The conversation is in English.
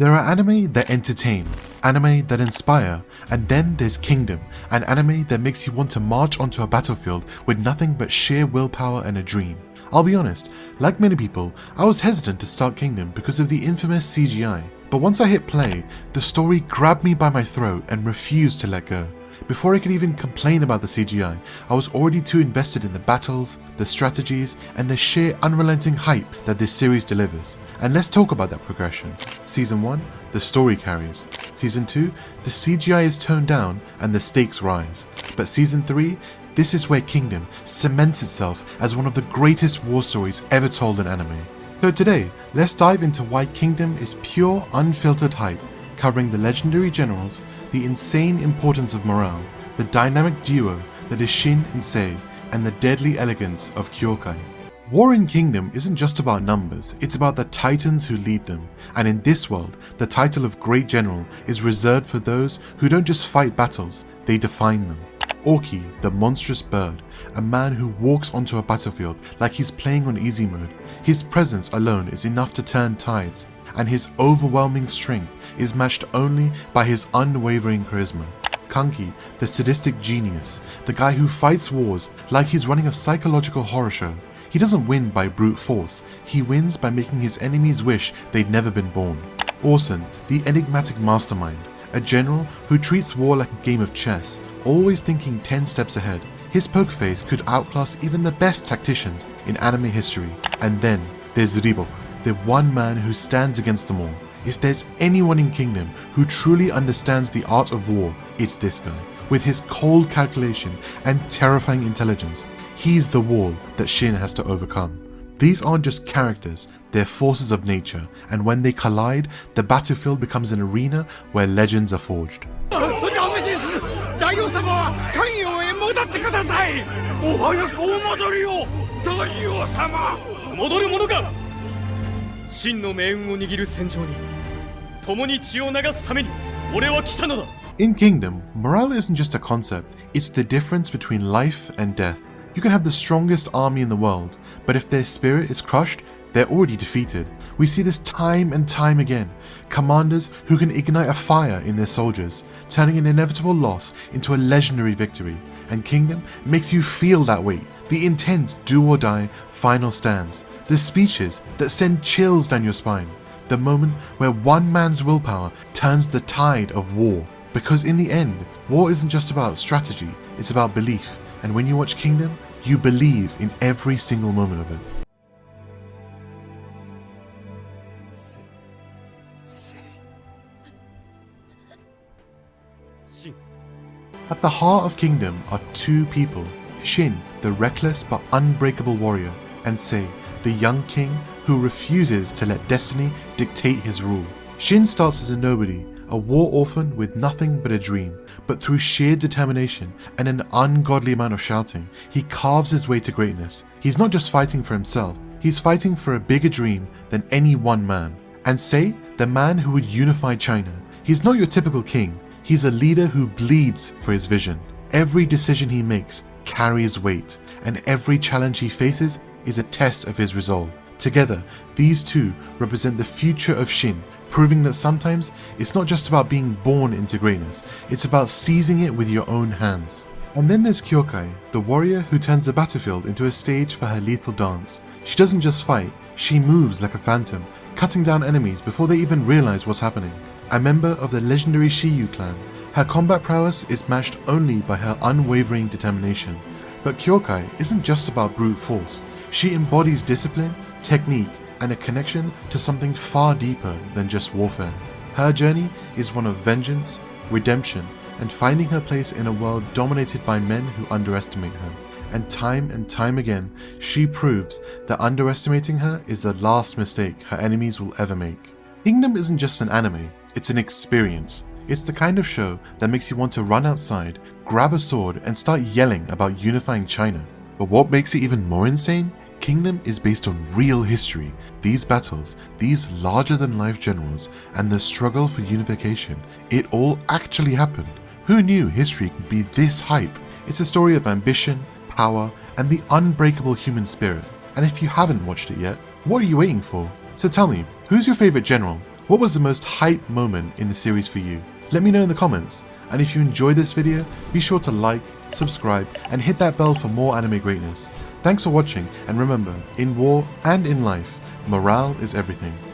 There are anime that entertain, anime that inspire, and then there's Kingdom, an anime that makes you want to march onto a battlefield with nothing but sheer willpower and a dream. I'll be honest, like many people, I was hesitant to start Kingdom because of the infamous CGI, but once I hit play, the story grabbed me by my throat and refused to let go. Before I could even complain about the CGI, I was already too invested in the battles, the strategies, and the sheer unrelenting hype that this series delivers. And let's talk about that progression. Season 1, the story carries. Season 2, the CGI is toned down and the stakes rise. But Season 3, this is where Kingdom cements itself as one of the greatest war stories ever told in anime. So today, let's dive into why Kingdom is pure, unfiltered hype, covering the legendary generals, the insane importance of morale, the dynamic duo that is Shin and Sei, and the deadly elegance of Kyoukai. War in Kingdom isn't just about numbers, it's about the titans who lead them, and in this world, the title of Great General is reserved for those who don't just fight battles, they define them. Orki, the monstrous bird, a man who walks onto a battlefield like he's playing on easy mode. His presence alone is enough to turn tides, and his overwhelming strength is matched only by his unwavering charisma. Kanki, the sadistic genius, the guy who fights wars like he's running a psychological horror show. He doesn't win by brute force, he wins by making his enemies wish they'd never been born. Orson, the enigmatic mastermind, a general who treats war like a game of chess, always thinking 10 steps ahead. His poker face could outclass even the best tacticians in anime history. And then there's Ribok, the one man who stands against them all. If there's anyone in Kingdom who truly understands the art of war, it's this guy. With his cold calculation and terrifying intelligence, he's the wall that Shin has to overcome. These aren't just characters, they're forces of nature, and when they collide, the battlefield becomes an arena where legends are forged. In Kingdom, morale isn't just a concept, it's the difference between life and death. You can have the strongest army in the world, but if their spirit is crushed, they're already defeated. We see this time and time again. Commanders who can ignite a fire in their soldiers, turning an inevitable loss into a legendary victory. And Kingdom makes you feel that weight. The intense do or die final stands. The speeches that send chills down your spine. The moment where one man's willpower turns the tide of war. Because in the end, war isn't just about strategy, it's about belief. And when you watch Kingdom, you believe in every single moment of it. At the heart of Kingdom are two people, Shin, the reckless but unbreakable warrior, and Sei, the young king who refuses to let destiny dictate his rule. Shin starts as a nobody, a war orphan with nothing but a dream, but through sheer determination and an ungodly amount of shouting, he carves his way to greatness. He's not just fighting for himself, he's fighting for a bigger dream than any one man. And Sei, the man who would unify China. He's not your typical king, he's a leader who bleeds for his vision. Every decision he makes carries weight, and every challenge he faces is a test of his resolve. Together, these two represent the future of Shin, proving that sometimes it's not just about being born into greatness, it's about seizing it with your own hands. And then there's Kyoukai, the warrior who turns the battlefield into a stage for her lethal dance. She doesn't just fight, she moves like a phantom, cutting down enemies before they even realize what's happening. A member of the legendary Shiyu clan, her combat prowess is matched only by her unwavering determination. But Kyoukai isn't just about brute force. She embodies discipline, technique, and a connection to something far deeper than just warfare. Her journey is one of vengeance, redemption, and finding her place in a world dominated by men who underestimate her. And time again, she proves that underestimating her is the last mistake her enemies will ever make. Kingdom isn't just an anime, it's an experience. It's the kind of show that makes you want to run outside, grab a sword, and start yelling about unifying China. But what makes it even more insane? Kingdom is based on real history. These battles, these larger-than-life generals, and the struggle for unification, it all actually happened. Who knew history could be this hype? It's a story of ambition, power, and the unbreakable human spirit. And if you haven't watched it yet, what are you waiting for? So tell me, who's your favorite general? What was the most hype moment in the series for you? Let me know in the comments, and if you enjoyed this video, be sure to like, subscribe, and hit that bell for more anime greatness. Thanks for watching, and remember, in war and in life, morale is everything.